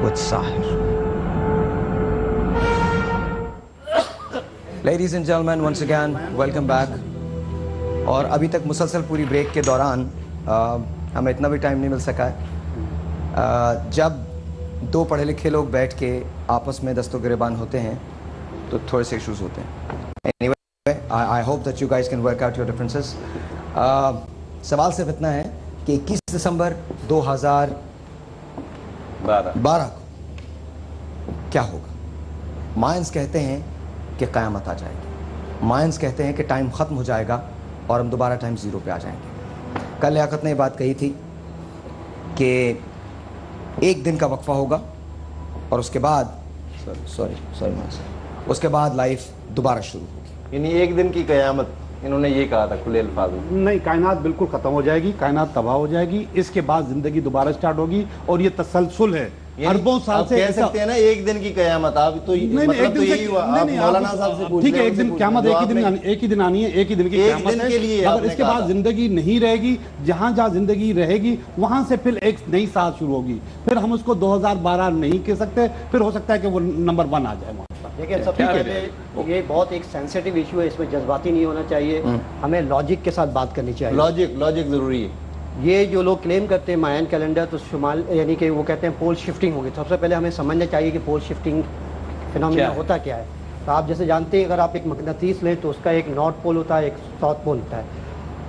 with Sahir. Ladies and gentlemen, once again, welcome back. اور ابھی تک مسلسل پوری بریک کے دوران ہمیں اتنا بھی ٹائم نہیں مل سکا ہے. جب دو پڑھے لکھے لوگ بیٹھ کے آپس میں دست و گریبان ہوتے ہیں تو تھوڑے سے ایشوز ہوتے ہیں. Anyway, I hope that you guys can work out your differences. سوال صرف اتنا ہے کہ 21 دسمبر 2012 کو کیا ہوگا؟ مائنز کہتے ہیں کہ قیامت آ جائے گی. مائنز کہتے ہیں کہ ٹائم ختم ہو جائے گا اور ہم دوبارہ ٹائم زیرو پہ آ جائیں گے. کل لیاقت نے یہ بات کہی تھی کہ ایک دن کا وقفہ ہوگا اور اس کے بعد اس کے بعد لائف دوبارہ شروع ہوگی. یعنی ایک دن کی قیامت انہوں نے یہ کہا تھا کھلے الفاظ میں. نہیں، کائنات بالکل ختم ہو جائے گی، کائنات تباہ ہو جائے گی، اس کے بعد زندگی دوبارہ سٹارٹ ہوگی اور یہ تسلسل ہے. اربوں سال سے کہہ سکتے ہیں نا ایک دن کی قیامت. آپ تو مطلب تو یہی ہوا. آپ مولانا صاحب سے پوچھ ٹھیک ہے، ایک دن قیامت ایک ہی دن آنی ہے، ایک ہی دن کی قیامت ہے، مگر اس کے بعد زندگی نہیں رہے گی. جہاں جہاں زندگی رہے گی وہاں سے پھر ایک نئی سال شروع ہوگی. پھر ہم اس کو 2012 نہیں کہہ سکتے، پھر ہو سکتا ہے کہ وہ نمبر 1 آ جائے وہاں پر. دیکھیں سب سے پہلے یہ بہت ایک سینسیٹیو ایشو ہے، اس میں جذباتی نہیں ہونا چاہیے، ہمیں لاجک کے ساتھ بات کرنی چاہیے. لاجک ضروری ہے. یہ جو لوگ کلیم کرتے ہیں مایان کیلنڈر تو شمال یعنی کہ وہ کہتے ہیں پول شفٹنگ ہوگی. سب سے پہلے ہمیں سمجھنا چاہیے کہ پول شفٹنگ فینومینا ہوتا کیا ہے. تو آپ جیسے جانتے ہیں اگر آپ ایک مقناطیس لیں تو اس کا ایک نارتھ پول ہوتا ہے، ایک ساؤتھ پول ہوتا ہے.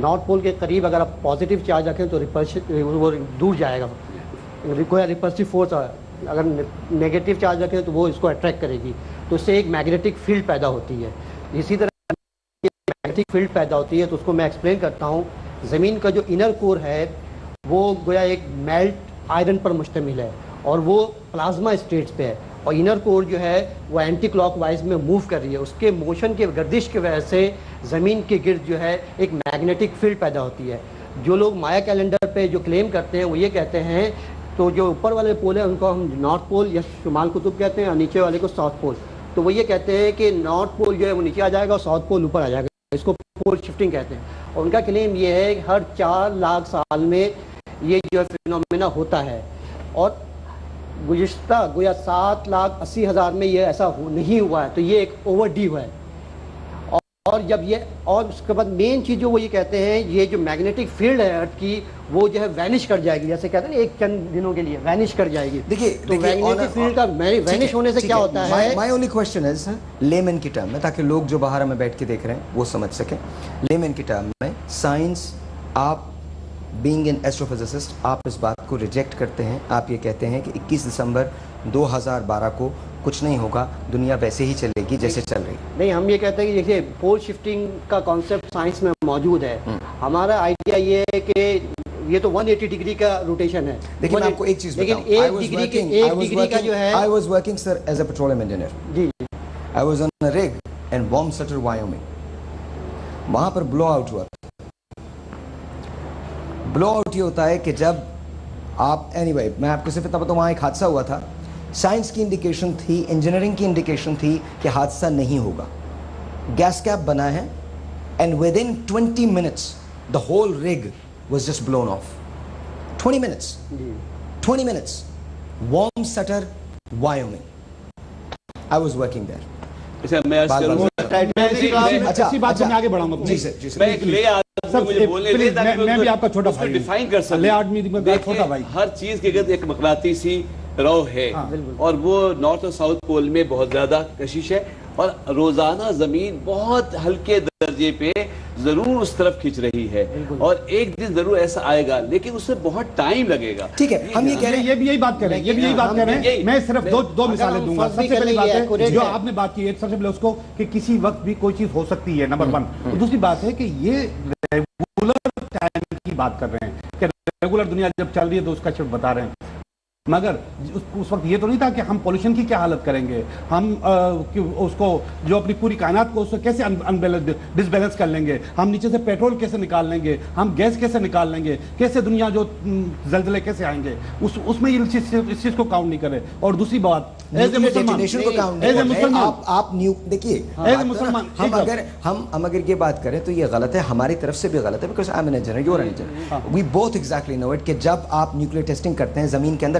نارتھ پول کے قریب اگر آپ پازیٹیو چارج رکھیں تو وہ دور جائے گا، کوئی ریپلسو فورس. اگر نیگیٹو چارج رکھیں تو وہ اس کو اٹریکٹ کرے گی، تو اس سے ایک میگنیٹک فیلڈ پیدا ہوتی ہے. اسی طرح میگنیٹک فیلڈ پیدا ہوتی ہے تو اس کو میں ایکسپلین کرتا ہوں. زمین کا جو انر کور ہے وہ گویا ایک میلٹ آئرن پر مشتمل ہے اور وہ پلازما اسٹیٹس پہ ہے، اور انر کور جو ہے وہ اینٹی کلاک وائز میں موو کر رہی ہے. اس کے موشن کے گردش کی وجہ سے زمین کے گرد جو ہے ایک میگنیٹک فیلڈ پیدا ہوتی ہے. جو لوگ مایا کیلنڈر پہ جو کلیم کرتے ہیں وہ یہ کہتے ہیں، تو جو اوپر والے پول ہیں ان کو ہم نارتھ پول یا شمال قطب کہتے ہیں اور نیچے والے کو ساؤتھ پول. تو وہ یہ کہتے ہیں کہ نارتھ پول جو ہے وہ نیچے آ جائے گا اور ساؤتھ پول اوپر آ جائے گا. اس کو پول شفٹنگ کہتے ہیں. اور ان کا کلیم یہ ہے کہ ہر 4 لاکھ سال میں یہ جو ہے فینومینا ہوتا ہے، اور گزشتہ گویا 7,80,000 میں یہ ایسا نہیں ہوا ہے. تو یہ ایک اوور ڈیو ہے. اور جب یہ اور اس کے بعد مین چیز جو وہ یہ کہتے ہیں یہ جو میگنیٹک فیلڈ ہے ارتھ کی وہ جو ہے وینش کر جائے گی. جیسے کہتے ہیں ایک چند دنوں کے لیے وینش کر جائے گی. دیکھیے تو میگنیٹک فیلڈ کا وینش ہونے سے کیا ہوتا ہے؟ My only question is lemon کی ٹرم میں، تاکہ لوگ جو باہر ہمیں بیٹھ کے دیکھ رہے ہیں وہ سمجھ سکیں. لیمن کی ٹرم میں سائنس، آپ بینگ این ایسٹرو فزسسٹ آپ اس بات کو ریجیکٹ کرتے ہیں. آپ یہ کہتے ہیں کہ 21 دسمبر 2012 کو کچھ نہیں ہوگا، دنیا ویسے ہی چلے گی جیسے چل رہی. نہیں، ہم یہ کہتے ہیں کہ دیکھیے پول شفٹنگ کا کانسیپٹ سائنس میں موجود ہے. ہمارا آئیڈیا یہ ہے کہ یہ تو 180 ڈگری کا روٹیشن ہے. لیکن میں آپ کو ایک چیز بتاؤں، ایک ڈگری کا جو ہے I was working sir as a petroleum engineer. G I was on a rig in Wamsutter, Wyoming. وہاں پر بلو آؤٹ ہوا. بلو آؤٹ یہ ہوتا ہے کہ جب آپ anyway میں آپ کو صرف اتنا بتاؤں، وہاں ایک حادثہ ہوا تھا. سائنس کی انڈیکیشن تھی، انجینئرنگ کی انڈیکیشن تھی کہ حادثہ نہیں ہوگا. گیس کیپ بنا ہے and within 20 minutes the whole rig was just blown off. 20 minutes. Wamsutter, Wyoming. I was working there. اچھا میں عرض کروں اسی بات سے میں آگے بڑھاؤں گا. جی سر، میں ایک لے میں بھی آپ کا چھوٹا بھائی ڈیفائن کر سکتا. لے آدمی چھوٹا بھائی. ہر چیز کے گرد ایک مقناطیسی رو ہے اور وہ نارتھ اور ساؤتھ پول میں بہت زیادہ کشش ہے، اور روزانہ زمین بہت ہلکے درجے پہ ضرور اس طرف کھینچ رہی ہے، اور ایک دن ضرور ایسا آئے گا لیکن اس سے بہت ٹائم لگے گا. ٹھیک ہے، ہم یہ کہہ رہے ہیں، یہ بھی یہی بات کر رہے ہیں. میں صرف دو مثالیں دوں گا. سب سے پہلی بات ہے جو آپ نے بات کی ہے، سب سے پہلے اس کو کہ کسی وقت بھی کوئی چیز ہو سکتی ہے، نمبر 1. دوسری بات ہے کہ یہ ریگولر ٹائم کی بات کر رہے ہیں کہ ریگولر دنیا جب چل رہی ہے تو اس کا شفٹ بتا رہے ہیں. مگر اس وقت یہ تو نہیں تھا کہ ہم پولوشن کی کیا حالت کریں گے، ہم اس کو جو اپنی پوری کائنات کو اس کو کیسے ڈس بیلنس کر لیں گے، ہم نیچے سے پیٹرول کیسے نکال لیں گے، ہم گیس کیسے نکال لیں گے، کیسے دنیا جو زلزلے کیسے آئیں گے، اس میں اس چیز کو کاؤنٹ نہیں کرے. اور دوسری بات آپ دیکھیے ہم اگر یہ بات کریں تو یہ غلط ہے، ہماری طرف سے بھی غلط ہے، because I am an engineer, you are an engineer, we both exactly know it کہ جب آپ نیوکلیئر ٹیسٹنگ کرتے ہیں، زمین کے اندر